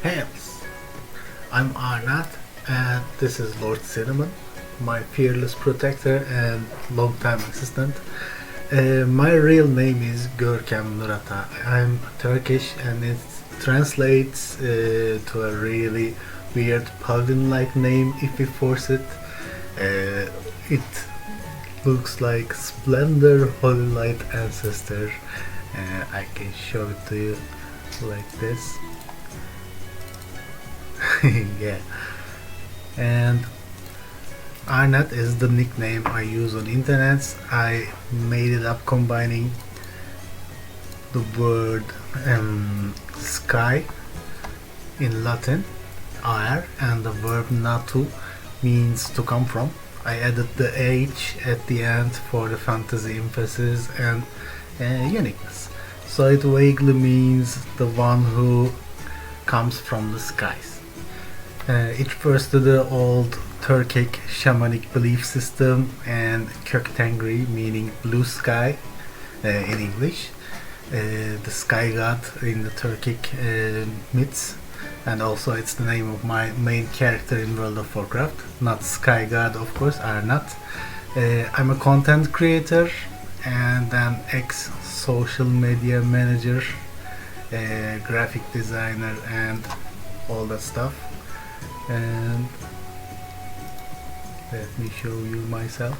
Hails! I'm Arnat, and this is Lord Cinnamon, my fearless protector and longtime assistant. My real name is Görkem Nurata. I'm Turkish, and it translates to a really weird paladin-like name if we force it. It looks like Splendor Holy Light Ancestor. I can show it to you like this. Yeah, and Arnett is the nickname I use on internet. I made it up combining the word sky in Latin, aer, and the verb natu means to come from. I added the H at the end for the fantasy emphasis and uniqueness. So it vaguely means the one who comes from the skies. It refers to the old Turkic shamanic belief system and Köktengri, meaning blue sky in English. The sky god in the Turkic myths, and also it's the name of my main character in World of Warcraft. Not Sky God, of course, Arnat. I'm a content creator and an ex-social media manager, graphic designer, and all that stuff. And let me show you myself.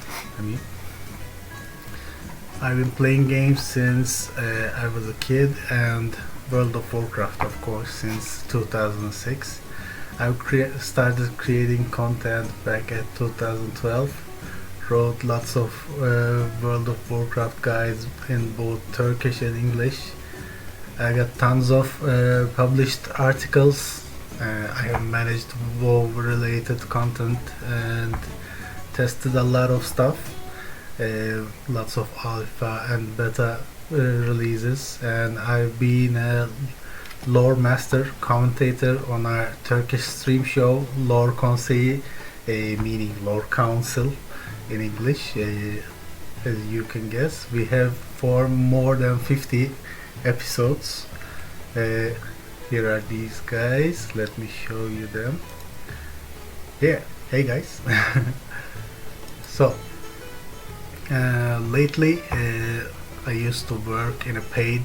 I've been playing games since I was a kid, and World of Warcraft, of course, since 2006. I started creating content back at 2012. Wrote lots of World of Warcraft guides in both Turkish and English. I got tons of published articles. I have managed WoW related content and tested a lot of stuff, lots of alpha and beta releases, and I've been a lore master commentator on our Turkish stream show Lore Konseyi, meaning Lore Council in English. As you can guess, we have for more than 50 episodes. Here are these guys. Let me show you them. Yeah, hey guys. So, lately I used to work in a paid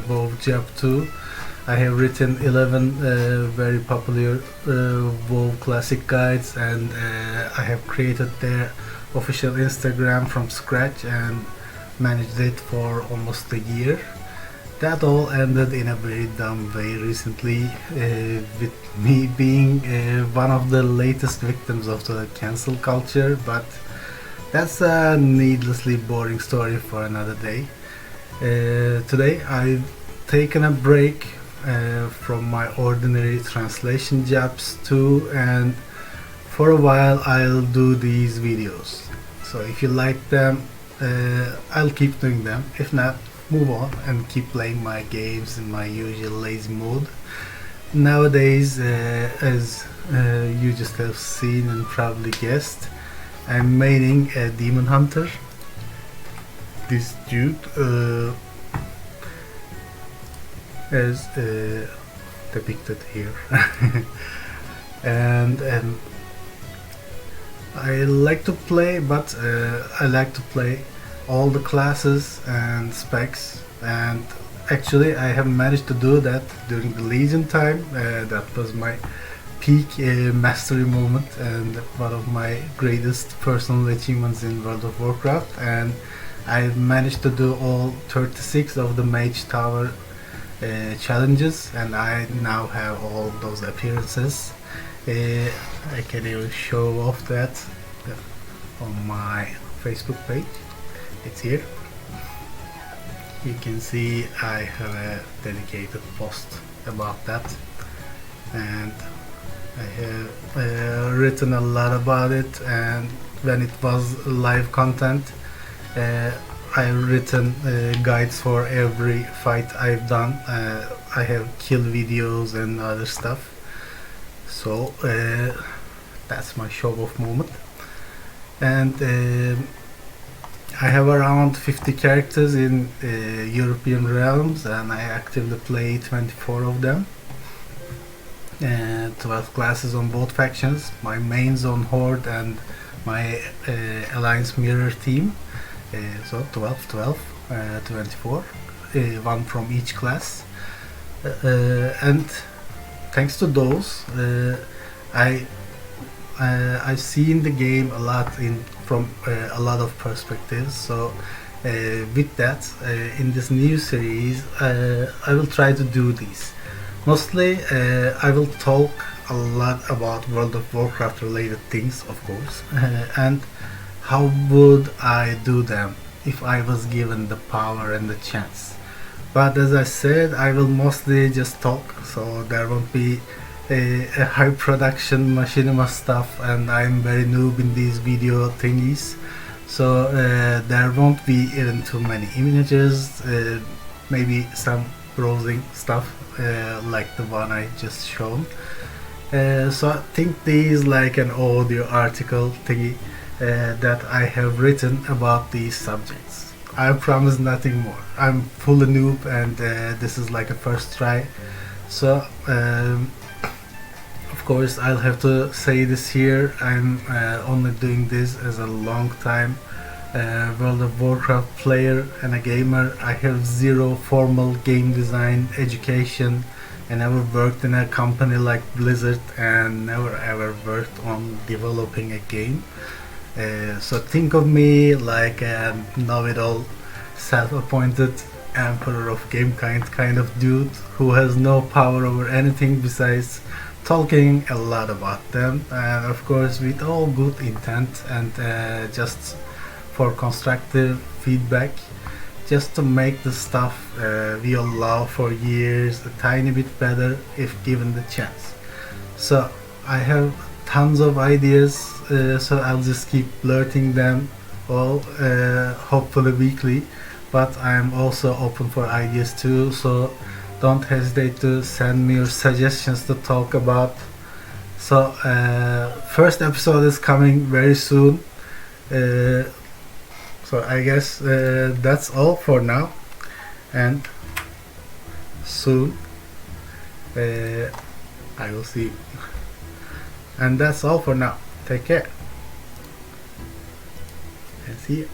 WoW job too. I have written 11 very popular WoW classic guides, and I have created their official Instagram from scratch and managed it for almost a year. That all ended in a very dumb way recently, with me being one of the latest victims of the cancel culture, but that's a needlessly boring story for another day. Today I've taken a break from my ordinary translation jobs too, and for a while I'll do these videos. So if you like them, I'll keep doing them. If not, move on and keep playing my games in my usual lazy mode. Nowadays, as you just have seen and probably guessed, I'm maining a demon hunter. This dude, as depicted here, and I like to play, but I like to play all the classes and specs, and actually I have managed to do that during the Legion time. That was my peak mastery moment and one of my greatest personal achievements in World of Warcraft, and I managed to do all 36 of the Mage Tower challenges, and I now have all those appearances. I can even show off that on my Facebook page. It's here. You can see I have a dedicated post about that, and I have written a lot about it, and when it was live content, I've written guides for every fight I've done. I have kill videos and other stuff. So that's my show off moment. And I have around 50 characters in European realms, and I actively play 24 of them. 12 classes on both factions. My mains on Horde and my Alliance Mirror team. So 12, 12, 24, one from each class. And thanks to those, I've seen the game a lot from a lot of perspectives. So with that, in this new series, I will try to do these. Mostly, I will talk a lot about World of Warcraft related things, of course, and how would I do them if I was given the power and the chance. But as I said, I will mostly just talk, so there won't be a high production machinima stuff, and I'm very noob in these video thingies. So there won't be even too many images, maybe some browsing stuff like the one I just shown. So I think these like an audio article thingy that I have written about these subjects. I promise nothing more. I'm fully noob, and this is like a first try. So of course I'll have to say this here. I'm only doing this as a long time World of Warcraft player and a gamer. I have zero formal game design education. I never worked in a company like Blizzard and never ever worked on developing a game. So think of me like a know-it-all, self-appointed emperor of gamekind kind of dude who has no power over anything besides talking a lot about them, and of course with all good intent and just for constructive feedback, just to make the stuff we all love for years a tiny bit better if given the chance. So I have tons of ideas, so I'll just keep blurting them all, hopefully weekly, but I'm also open for ideas too, so don't hesitate to send me your suggestions to talk about. So first episode is coming very soon, so I guess that's all for now, and soon I will see you. And that's all for now. Take care and see you.